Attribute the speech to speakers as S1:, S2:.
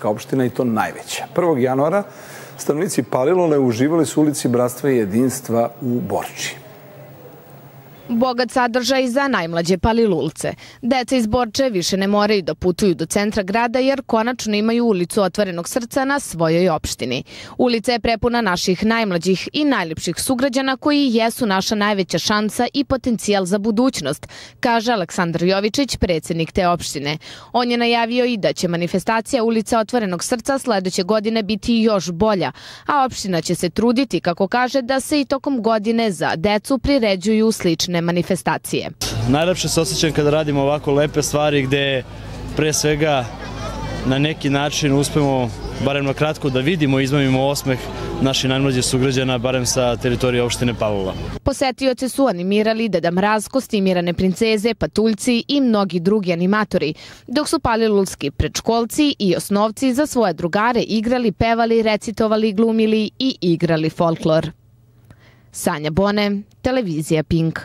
S1: opština i to najveća. 1. januara stanovnici Palilule uživali su u ulici Bratstva i jedinstva u Borči.
S2: Bogat sadržaj za najmlađe Palilulce. Deca iz Borče više ne moraju da putuju do centra grada jer konačno imaju ulicu Otvorenog srca na svojoj opštini. Ulica je prepuna naših najmlađih i najljepših sugrađana koji jesu naša najveća šansa i potencijal za budućnost, kaže Aleksandar Jovičić, predsjednik te opštine. On je najavio i da će manifestacija ulica Otvorenog srca sledeće godine biti još bolja, a opština će se truditi, kako kaže, da se i tokom godine za decu priređuju slične manifestacije.
S3: Najlepše se osjećam kada radimo ovako lepe stvari gde pre svega na neki način uspemo, barem na kratko, da vidimo i izmamimo osmeh naših najmlađih sugrađana, barem sa teritorije opštine Palilula.
S2: Posetioce su animirali Deda Mraz, kostimirane princeze, patuljci i mnogi drugi animatori, dok su palilulski predškolci i osnovci za svoje drugare igrali, pevali, recitovali, glumili i igrali folklor. Sanja Bone, televizija Pink.